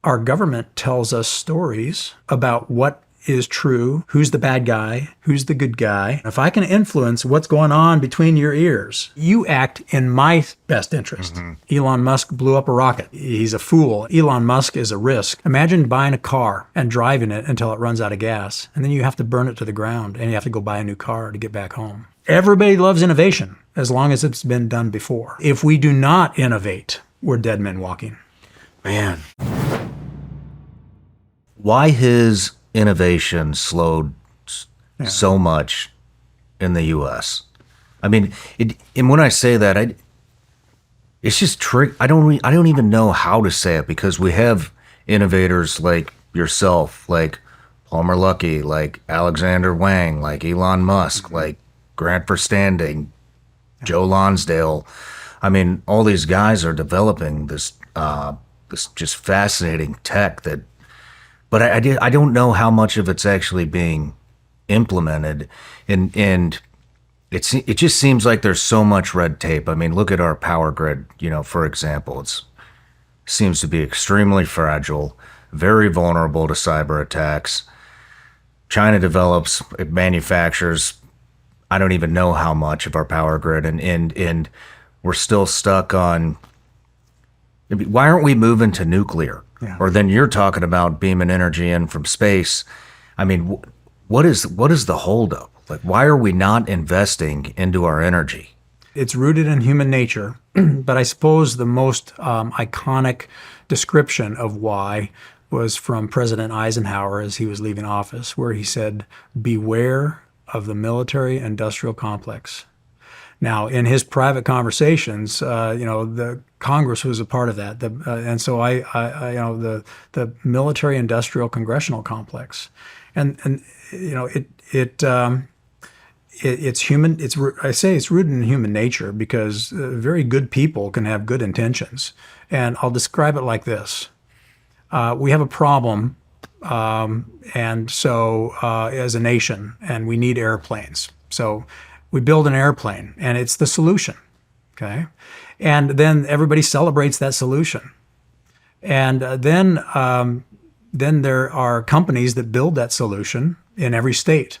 our government tells us stories about what is true, who's the bad guy, who's the good guy. If I can influence what's going on between your ears, you act in my best interest. Elon Musk blew up a rocket. He's a fool. Elon Musk is a risk. Imagine buying a car and driving it until it runs out of gas, and then you have to burn it to the ground, and you have to go buy a new car to get back home. Everybody loves innovation as long as it's been done before. If we do not innovate, we're dead men walking. Man. Why his innovation slowed so much in the U.S.? I mean, and when I say that, it's just trick. I don't even know how to say it, because we have innovators like yourself, like Palmer Luckey, like Alexander Wang, like Elon Musk, like Grant Verstanding, Joe Lonsdale. I mean, all these guys are developing this just fascinating tech that. But I don't know how much of it's actually being implemented, and it just seems like there's so much red tape. I mean, look at our power grid. For example, it seems to be extremely fragile, very vulnerable to cyber attacks. China develops, it manufactures, I don't even know how much of our power grid, and we're still stuck on. Why aren't we moving to nuclear? Yeah. Or then you're talking about beaming energy in from space. I mean, what is the holdup? Like, why are we not investing into our energy? It's rooted in human nature, but I suppose the most iconic description of why was from President Eisenhower as he was leaving office, where he said, "Beware of the military-industrial complex." Now, in his private conversations, the Congress was a part of that, and so the military-industrial congressional complex, and it's human. I say it's rooted in human nature because very good people can have good intentions, and I'll describe it like this: we have a problem, and so as a nation, and we need airplanes, so. We build an airplane, and it's the solution, okay? And then everybody celebrates that solution. And then there are companies that build that solution in every state.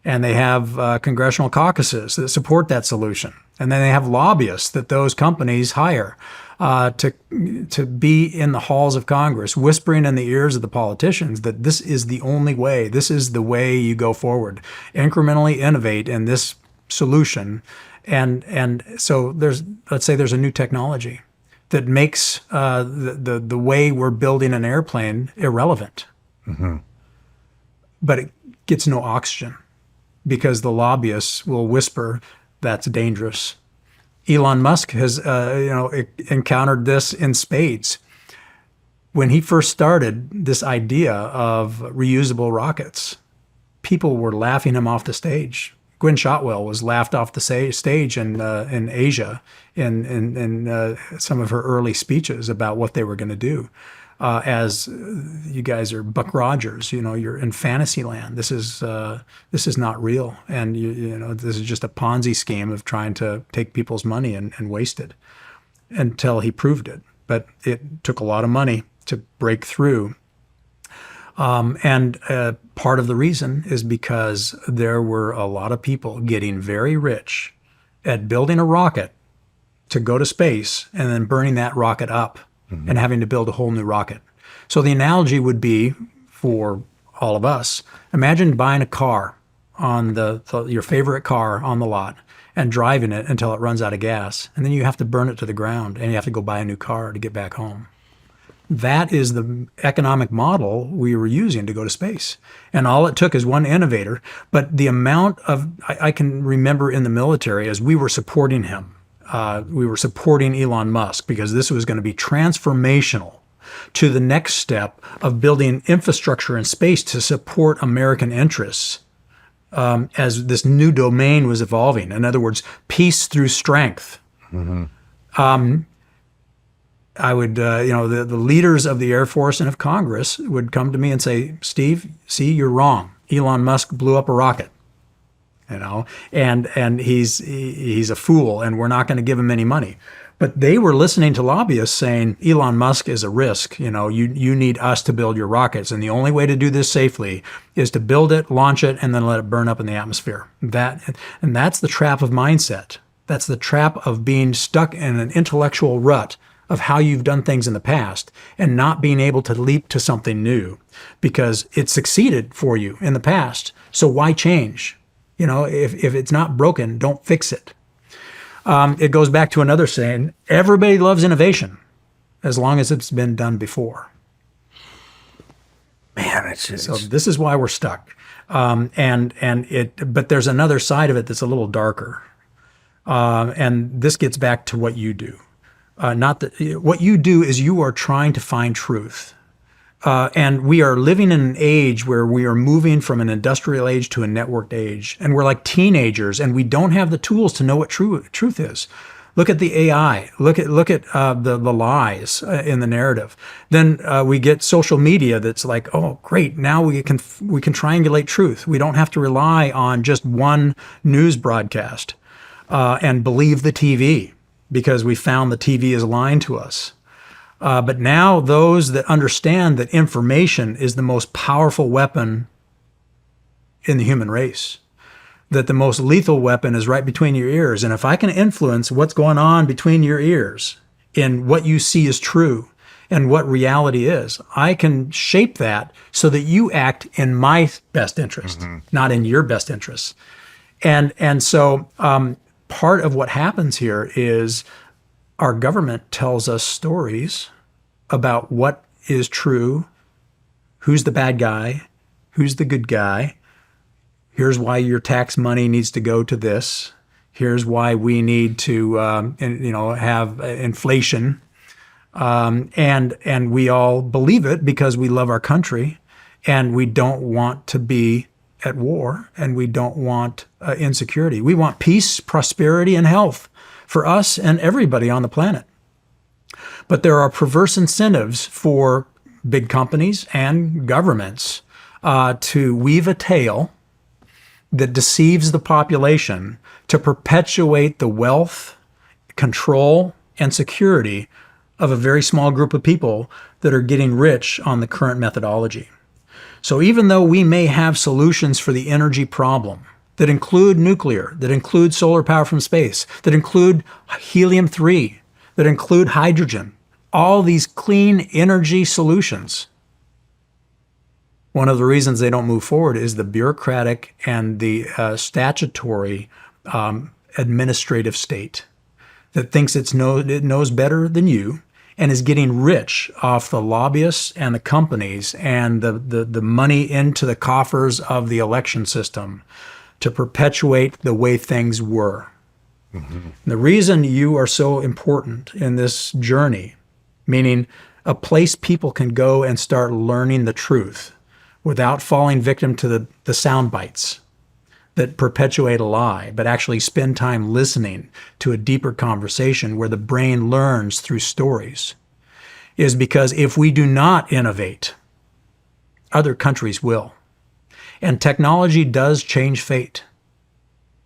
And they have congressional caucuses that support that solution. And then they have lobbyists that those companies hire to be in the halls of Congress, whispering in the ears of the politicians that this is the only way, this is the way you go forward. Incrementally innovate in this solution, and so let's say there's a new technology that makes the way we're building an airplane irrelevant, but it gets no oxygen because the lobbyists will whisper that's dangerous. Elon Musk has encountered this in spades. When he first started this idea of reusable rockets, people were laughing him off the stage. Gwynne Shotwell was laughed off the stage in Asia in some of her early speeches about what they were going to do. As you guys are Buck Rogers, you're in fantasy land. This is not real, and this is just a Ponzi scheme of trying to take people's money and waste it, until he proved it. But it took a lot of money to break through. And part of the reason is because there were a lot of people getting very rich at building a rocket to go to space and then burning that rocket up and having to build a whole new rocket. So the analogy would be for all of us, imagine buying a car on your favorite car on the lot and driving it until it runs out of gas. And then you have to burn it to the ground and you have to go buy a new car to get back home. That is the economic model we were using to go to space. And all it took is one innovator. But the amount of, I can remember in the military as we were supporting him, we were supporting Elon Musk because this was going to be transformational to the next step of building infrastructure in space to support American interests as this new domain was evolving. In other words, peace through strength. I would, the leaders of the Air Force and of Congress would come to me and say, "Steve, see, you're wrong. Elon Musk blew up a rocket, and he's a fool, and we're not going to give him any money." But they were listening to lobbyists saying Elon Musk is a risk. You need us to build your rockets, and the only way to do this safely is to build it, launch it, and then let it burn up in the atmosphere. That's the trap of mindset. That's the trap of being stuck in an intellectual rut of how you've done things in the past and not being able to leap to something new because it succeeded for you in the past. So why change? If it's not broken, don't fix it. It goes back to another saying, everybody loves innovation as long as it's been done before. Man, so this is why we're stuck. But there's another side of it that's a little darker. And this gets back to what you do. What you do is you are trying to find truth. And we are living in an age where we are moving from an industrial age to a networked age. And we're like teenagers, and we don't have the tools to know what truth is. Look at the AI. Look at the lies in the narrative. Then we get social media that's like, oh, great. Now we can triangulate truth. We don't have to rely on just one news broadcast and believe the TV because we found the TV is lying to us. But now those that understand that information is the most powerful weapon in the human race, that the most lethal weapon is right between your ears. And if I can influence what's going on between your ears in what you see is true and what reality is, I can shape that so that you act in my best interest, not in your best interest. And so part of what happens here is our government tells us stories about what is true, who's the bad guy, who's the good guy. Here's why your tax money needs to go to this. Here's why we need to, have inflation, and we all believe it because we love our country, and we don't want to be at war, and we don't want insecurity. We want peace, prosperity, and health for us and everybody on the planet. But there are perverse incentives for big companies and governments to weave a tale that deceives the population to perpetuate the wealth, control, and security of a very small group of people that are getting rich on the current methodology. So even though we may have solutions for the energy problem that include nuclear, that include solar power from space, that include helium-3, that include hydrogen, all these clean energy solutions, one of the reasons they don't move forward is the bureaucratic and the statutory administrative state that thinks it knows better than you and is getting rich off the lobbyists and the companies and the money into the coffers of the election system to perpetuate the way things were. The reason you are so important in this journey, meaning a place people can go and start learning the truth without falling victim to the sound bites that perpetuate a lie, but actually spend time listening to a deeper conversation where the brain learns through stories, is because if we do not innovate, other countries will. And technology does change fate.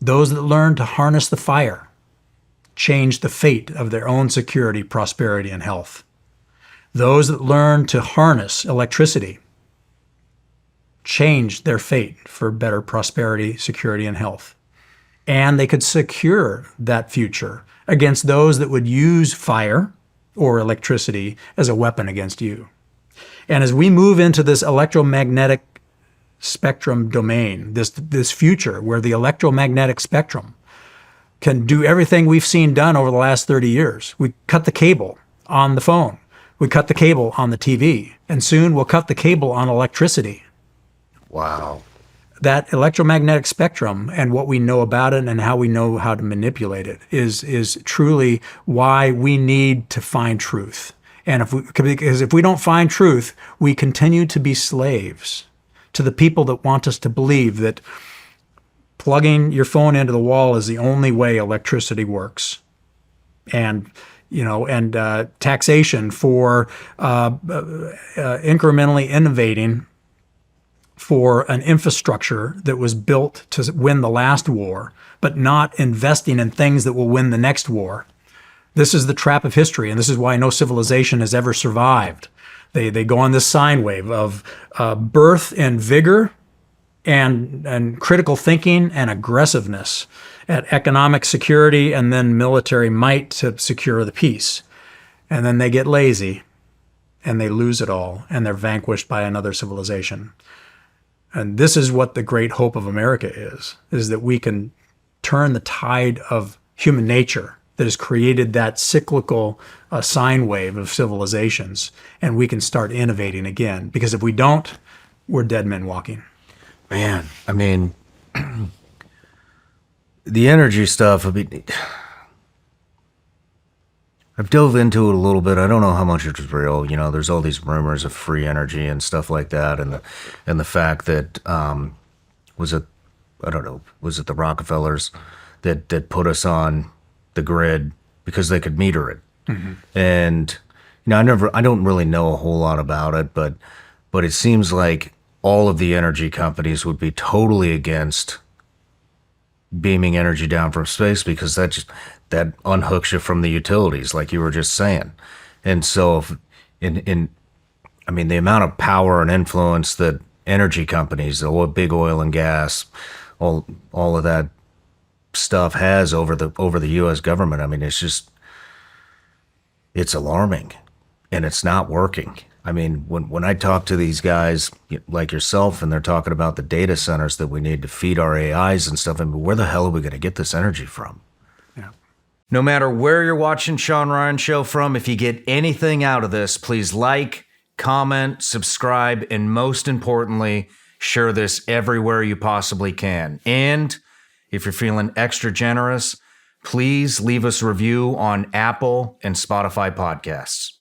Those that learn to harness the fire change the fate of their own security, prosperity, and health. Those that learn to harness electricity change their fate for better prosperity, security, and health. And they could secure that future against those that would use fire or electricity as a weapon against you. And as we move into this electromagnetic spectrum domain, this future where the electromagnetic spectrum can do everything we've seen done over the last 30 years. We cut the cable on the phone. We cut the cable on the TV. And soon we'll cut the cable on electricity. Wow. That electromagnetic spectrum and what we know about it and how we know how to manipulate it is truly why we need to find truth. And because if we don't find truth, we continue to be slaves to the people that want us to believe that plugging your phone into the wall is the only way electricity works. And taxation for incrementally innovating for an infrastructure that was built to win the last war, but not investing in things that will win the next war. This is the trap of history, and this is why no civilization has ever survived. They go on this sine wave of birth and vigor and critical thinking and aggressiveness at economic security and then military might to secure the peace. And then they get lazy and they lose it all and they're vanquished by another civilization. And this is what the great hope of America is that we can turn the tide of human nature that has created that cyclical sine wave of civilizations, and we can start innovating again. Because if we don't, we're dead men walking. Man, I mean, the energy stuff, I mean, I've dove into it a little bit. I don't know how much it's real. You know, there's all these rumors of free energy and stuff like that, and the fact that was it the Rockefellers that put us on the grid because they could meter it. Mm-hmm. And you know, I don't really know a whole lot about it, but it seems like all of the energy companies would be totally against beaming energy down from space because that unhooks you from the utilities, like you were just saying. And so, I mean, the amount of power and influence that energy companies, the big oil and gas, all of that stuff has over the U.S. government, I mean, it's alarming, and it's not working. I mean, when I talk to these guys like yourself, and they're talking about the data centers that we need to feed our AIs and stuff, I mean, where the hell are we going to get this energy from? Yeah. No matter where you're watching Shawn Ryan Show from, if you get anything out of this, please like, comment, subscribe, and most importantly, share this everywhere you possibly can. And if you're feeling extra generous, please leave us a review on Apple and Spotify podcasts.